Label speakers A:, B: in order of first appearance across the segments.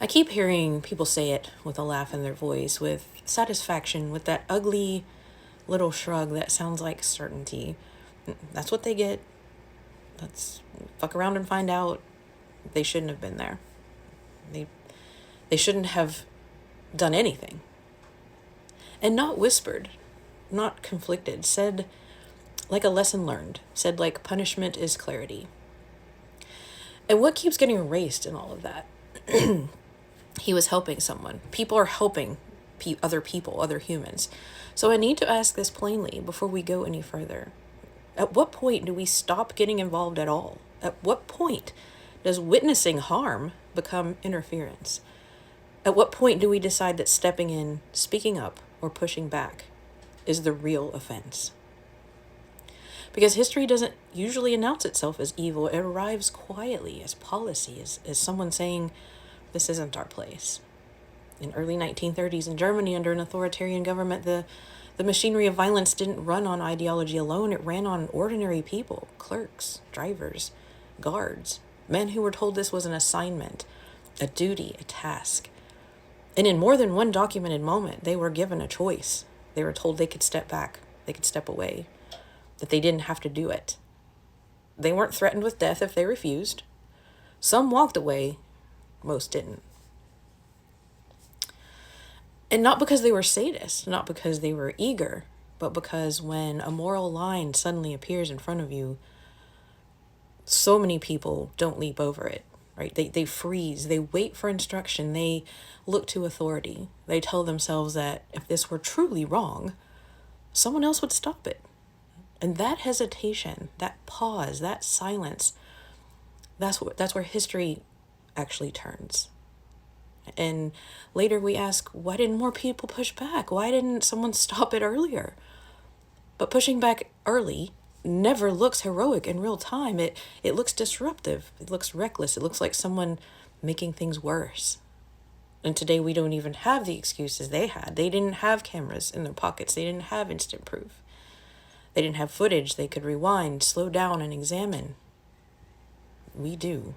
A: I keep hearing people say it with a laugh in their voice, with satisfaction, with that ugly little shrug that sounds like certainty. That's what they get. Let's fuck around and find out they shouldn't have been there. They they shouldn't have done anything. And not whispered, not conflicted, said like a lesson learned, said like punishment is clarity. And what keeps getting erased in all of that? He was helping someone. People are helping other people, other humans. So I need to ask this plainly before we go any further. At what point do we stop getting involved at all? At what point does witnessing harm become interference? At what point do we decide that stepping in, speaking up, or pushing back is the real offense? Because history doesn't usually announce itself as evil. It arrives quietly as policy, as someone saying, this isn't our place. In early 1930s in Germany, under an authoritarian government, the machinery of violence didn't run on ideology alone. It ran on ordinary people, clerks, drivers, guards, men who were told this was an assignment, a duty, a task. And in more than one documented moment, they were given a choice. They were told they could step back, they could step away, that they didn't have to do it. They weren't threatened with death if they refused. Some walked away, most didn't. And not because they were sadists, not because they were eager, but because when a moral line suddenly appears in front of you, so many people don't leap over it, right? They freeze, they wait for instruction, they look to authority. They tell themselves that if this were truly wrong, someone else would stop it. And that hesitation, that pause, that silence, that's where history actually turns. And later we ask, why didn't more people push back? Why didn't someone stop it earlier? But pushing back early never looks heroic in real time. It looks disruptive. It looks reckless. It looks like someone making things worse. And today we don't even have the excuses they had. They didn't have cameras in their pockets. They didn't have instant proof. They didn't have footage they could rewind, slow down, and examine. We do.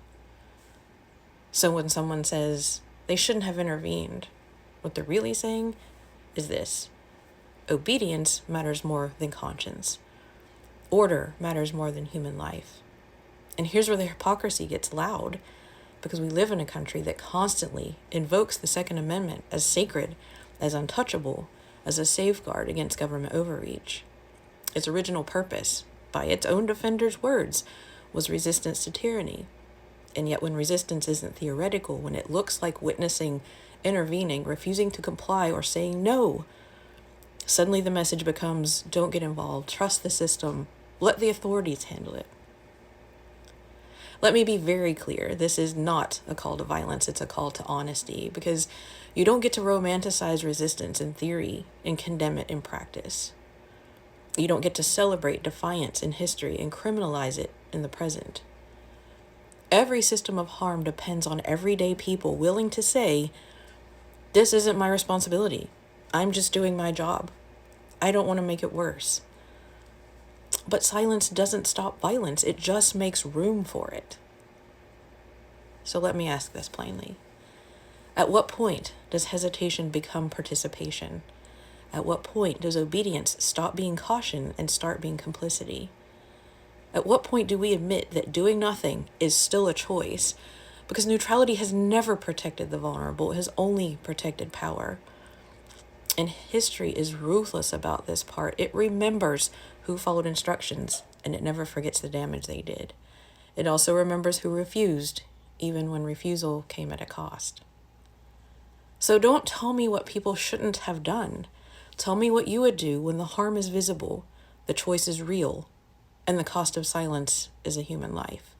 A: So when someone says they shouldn't have intervened, what they're really saying is this: obedience matters more than conscience. Order matters more than human life. And here's where the hypocrisy gets loud, because we live in a country that constantly invokes the Second Amendment as sacred, as untouchable, as a safeguard against government overreach. Its original purpose, by its own defenders' words, was resistance to tyranny. And yet when resistance isn't theoretical, when it looks like witnessing, intervening, refusing to comply, or saying no, suddenly the message becomes, don't get involved, trust the system, let the authorities handle it. Let me be very clear, this is not a call to violence, it's a call to honesty, because you don't get to romanticize resistance in theory and condemn it in practice. You don't get to celebrate defiance in history and criminalize it in the present. Every system of harm depends on everyday people willing to say, this isn't my responsibility. I'm just doing my job. I don't want to make it worse. But silence doesn't stop violence. It just makes room for it. So let me ask this plainly. At what point does hesitation become participation? At what point does obedience stop being caution and start being complicity? At what point do we admit that doing nothing is still a choice? Because neutrality has never protected the vulnerable, it has only protected power. And history is ruthless about this part. It remembers who followed instructions, and it never forgets the damage they did. It also remembers who refused, even when refusal came at a cost. So don't tell me what people shouldn't have done. Tell me what you would do when the harm is visible, the choice is real, and the cost of silence is a human life.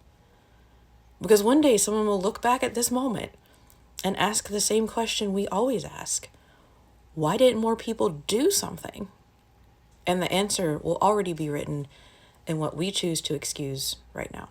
A: Because one day someone will look back at this moment and ask the same question we always ask. Why didn't more people do something? And the answer will already be written in what we choose to excuse right now.